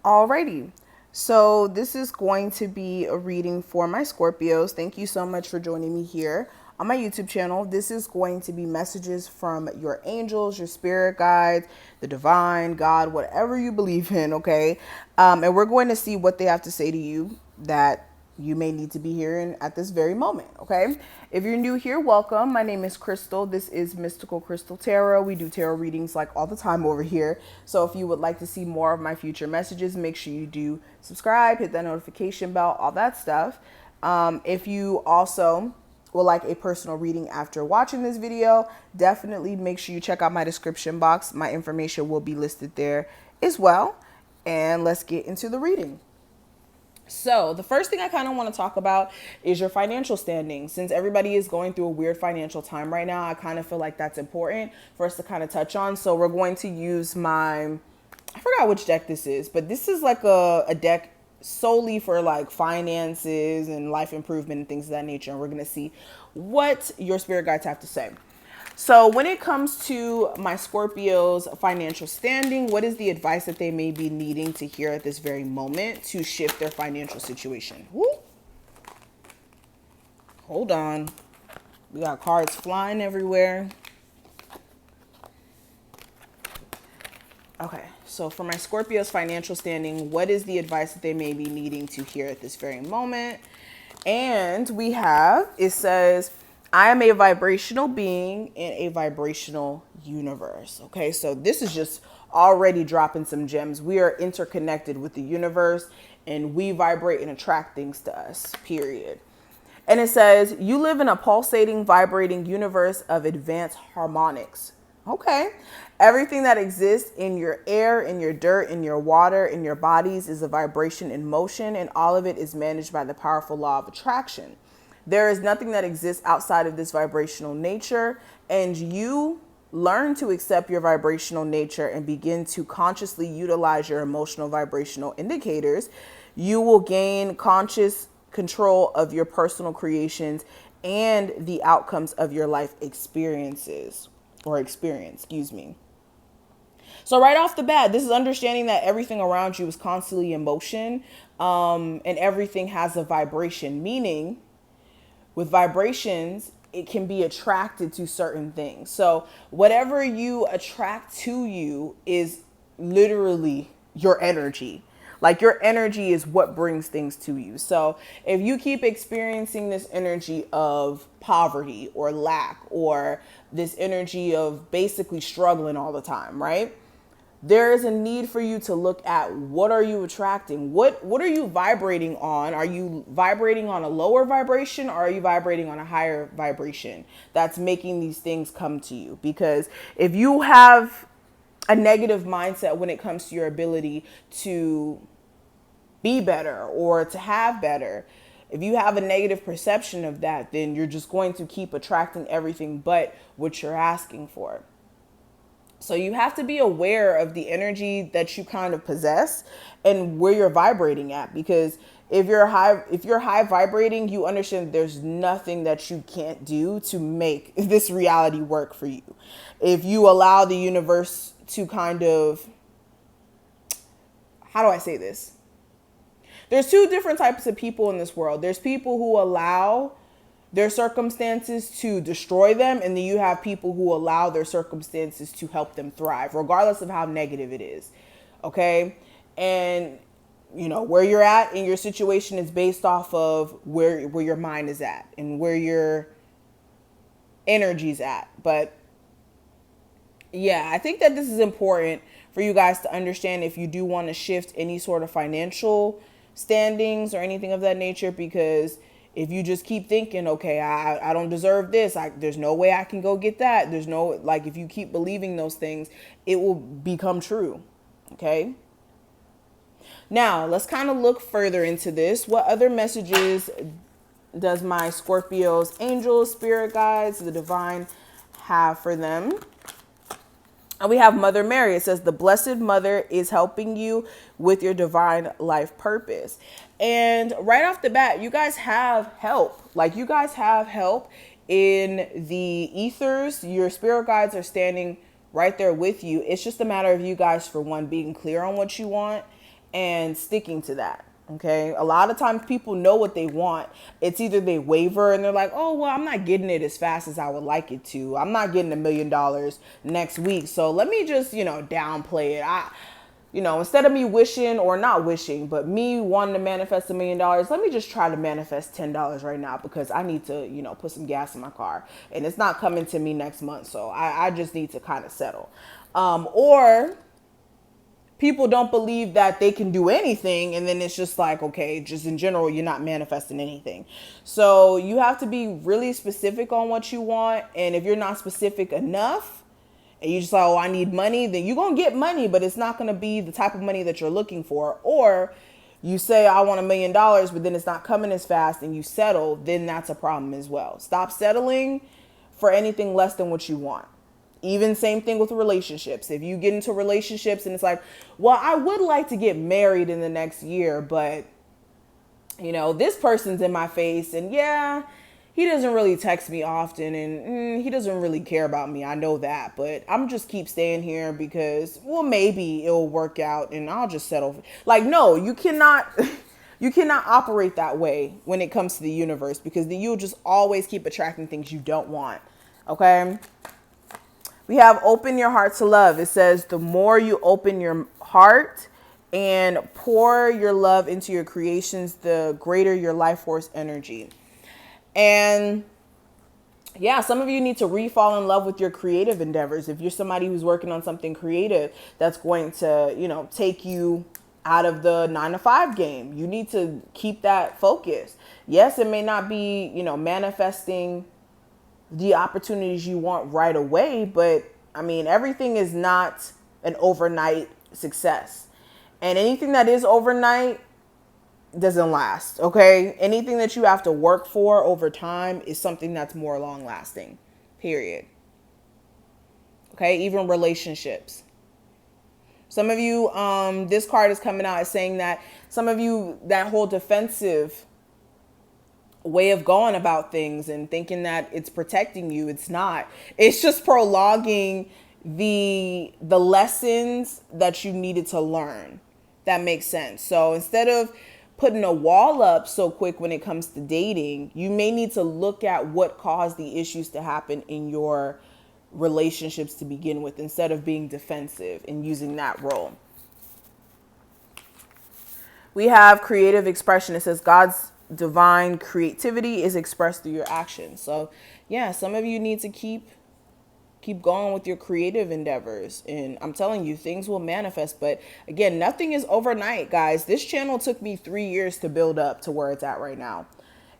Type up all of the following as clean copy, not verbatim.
Alrighty. So this is going to be a reading for my Scorpios. Thank you so much for joining me here on my YouTube channel. This is going to be messages from your angels, your spirit guides, the divine, God, whatever you believe in, okay? And we're going to see what they have to say to you that you may need to be hearing at this very moment, okay? If you're new here, welcome. My name is Crystal. This is Mystical Crystal Tarot. We do tarot readings like all the time over here. So if you would like to see more of my future messages, make sure you do subscribe, hit that notification bell, all that stuff. If you also would like a personal reading after watching this video, definitely make sure you check out my description box. My information will be listed there as well. And let's get into the reading. So the first thing I kind of want to talk about is your financial standing. Since everybody is going through a weird financial time right now, I kind of feel like that's important for us to kind of touch on. So we're going to use I forgot which deck this is, but this is like a deck solely for like finances and life improvement and things of that nature. And we're going to see what your spirit guides have to say. So when it comes to my Scorpio's financial standing, what is the advice that they may be needing to hear at this very moment to shift their financial situation? Woo. Hold on. We got cards flying everywhere. Okay, so for my Scorpio's financial standing, what is the advice that they may be needing to hear at this very moment? And it says, I am a vibrational being in a vibrational universe. Okay, so this is just already dropping some gems. We are interconnected with the universe and we vibrate and attract things to us, period. And it says, you live in a pulsating, vibrating universe of advanced harmonics. Okay. Everything that exists in your air, in your dirt, in your water, in your bodies is a vibration in motion, and all of it is managed by the powerful law of attraction. There is nothing that exists outside of this vibrational nature, and you learn to accept your vibrational nature and begin to consciously utilize your emotional vibrational indicators. You will gain conscious control of your personal creations and the outcomes of your life experience. So right off the bat, this is understanding that everything around you is constantly in motion, and everything has a vibration, meaning with vibrations, it can be attracted to certain things. So whatever you attract to you is literally your energy. Like your energy is what brings things to you. So if you keep experiencing this energy of poverty or lack or this energy of basically struggling all the time, right? There is a need for you to look at what are you attracting? What are you vibrating on? Are you vibrating on a lower vibration or are you vibrating on a higher vibration that's making these things come to you? Because if you have a negative mindset when it comes to your ability to be better or to have better, if you have a negative perception of that, then you're just going to keep attracting everything but what you're asking for. So you have to be aware of the energy that you kind of possess and where you're vibrating at, because if you're high vibrating, you understand there's nothing that you can't do to make this reality work for you. If you allow the universe to kind of, how do I say this? There's two different types of people in this world. There's people who allow their circumstances to destroy them, and then you have people who allow their circumstances to help them thrive, regardless of how negative it is. Okay? And you know, where you're at in your situation is based off of where your mind is at and where your energy's at. But yeah, I think that this is important for you guys to understand if you do want to shift any sort of financial standings or anything of that nature, because if you just keep thinking, okay, I don't deserve this, there's no way I can go get that, there's no, like, if you keep believing those things, it will become true. Okay, now let's kind of look further into this. What other messages does my Scorpio's angels, spirit guides, the divine have for them? And we have Mother Mary. It says the Blessed Mother is helping you with your divine life purpose. And right off the bat, you guys have help. Like, you guys have help in the ethers. Your spirit guides are standing right there with you. It's just a matter of you guys, for one, being clear on what you want, and sticking to that. Okay. A lot of times people know what they want. It's either they waver and they're like, oh, well, I'm not getting it as fast as I would like it to. I'm not getting $1 million next week. So let me just, downplay it. Instead of me wishing, or not wishing, but me wanting to manifest $1 million, let me just try to manifest $10 right now because I need to, put some gas in my car and it's not coming to me next month. So I just need to kind of settle. Or people don't believe that they can do anything, and then it's just like, okay, just in general, you're not manifesting anything. So you have to be really specific on what you want, and if you're not specific enough and you just like, oh, I need money, then you're gonna get money, but it's not gonna be the type of money that you're looking for. Or you say, I want $1 million, but then it's not coming as fast and you settle, then that's a problem as well. Stop settling for anything less than what you want. Even same thing with relationships. If you get into relationships and it's like, well, I would like to get married in the next year, but this person's in my face, and yeah, he doesn't really text me often, and he doesn't really care about me. I know that, but I'm just keep staying here because, well, maybe it'll work out and I'll just settle. Like, no, you cannot, you cannot operate that way when it comes to the universe, because then you'll just always keep attracting things you don't want. Okay. We have open your heart to love. It says the more you open your heart and pour your love into your creations, the greater your life force energy. And yeah, some of you need to re-fall in love with your creative endeavors. If you're somebody who's working on something creative that's going to, take you out of the 9-to-5 game, you need to keep that focus. Yes, it may not be, manifesting the opportunities you want right away, but I mean, everything is not an overnight success, and anything that is overnight doesn't last. Okay. Anything that you have to work for over time is something that's more long lasting, period. Okay. Even relationships. Some of you, this card is coming out as saying that some of you, that whole defensive way of going about things and thinking that it's protecting you, it's not. It's just prolonging the lessons that you needed to learn. That makes sense. So instead of putting a wall up so quick when it comes to dating, you may need to look at what caused the issues to happen in your relationships to begin with, instead of being defensive and using that role. We have creative expression. It says God's divine creativity is expressed through your actions. So yeah, some of you need to keep going with your creative endeavors, and I'm telling you, things will manifest. But again, nothing is overnight, guys. This channel took me 3 years to build up to where it's at right now.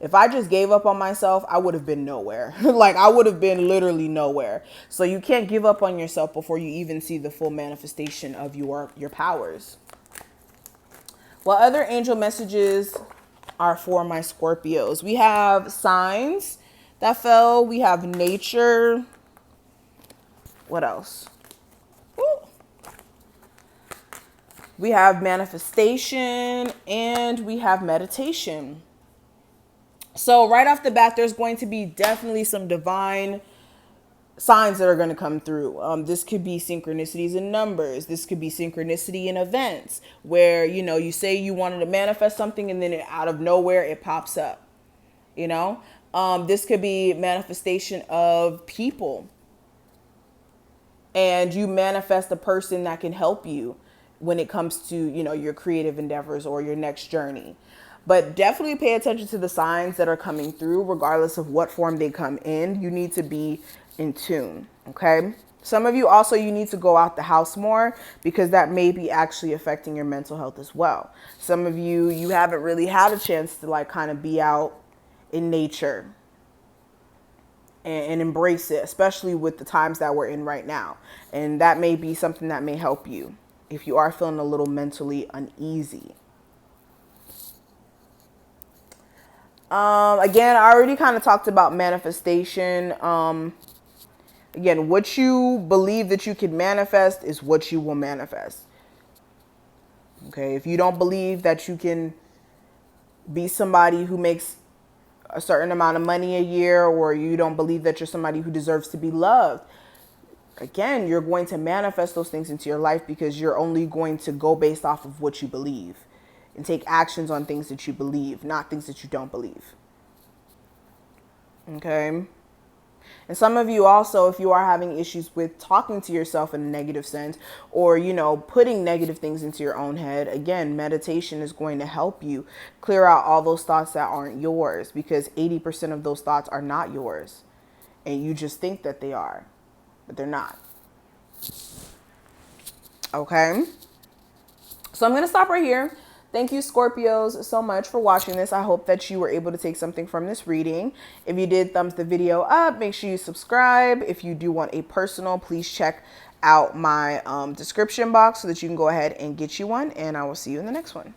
If I just gave up on myself, I would have been nowhere. Like, I would have been literally nowhere. So you can't give up on yourself before you even see the full manifestation of your powers. What other angel messages are for my Scorpios? We have signs that fell. We have nature. What else? Ooh. We have manifestation, and we have meditation. So right off the bat, there's going to be definitely some divine signs that are going to come through. This could be synchronicities in numbers. This could be synchronicity in events where, you say you wanted to manifest something and then out of nowhere it pops up. This could be manifestation of people, and you manifest a person that can help you when it comes to, your creative endeavors or your next journey. But definitely pay attention to the signs that are coming through, regardless of what form they come in. You need to be in tune. Okay. Some of you also, you need to go out the house more, because that may be actually affecting your mental health as well. Some of you, you haven't really had a chance to kind of be out in nature and embrace it, especially with the times that we're in right now. And that may be something that may help you if you are feeling a little mentally uneasy. Again, I already kind of talked about manifestation. Again, what you believe that you can manifest is what you will manifest. Okay. If you don't believe that you can be somebody who makes a certain amount of money a year, or you don't believe that you're somebody who deserves to be loved, Again, you're going to manifest those things into your life because you're only going to go based off of what you believe and take actions on things that you believe, not things that you don't believe. Okay. And some of you also, if you are having issues with talking to yourself in a negative sense, or, putting negative things into your own head, again, meditation is going to help you clear out all those thoughts that aren't yours, because 80% of those thoughts are not yours. And you just think that they are, but they're not. Okay. So I'm going to stop right here. Thank you, Scorpios, so much for watching this. I hope that you were able to take something from this reading. If you did, thumbs the video up. Make sure you subscribe. If you do want a personal, please check out my description box so that you can go ahead and get you one. And I will see you in the next one.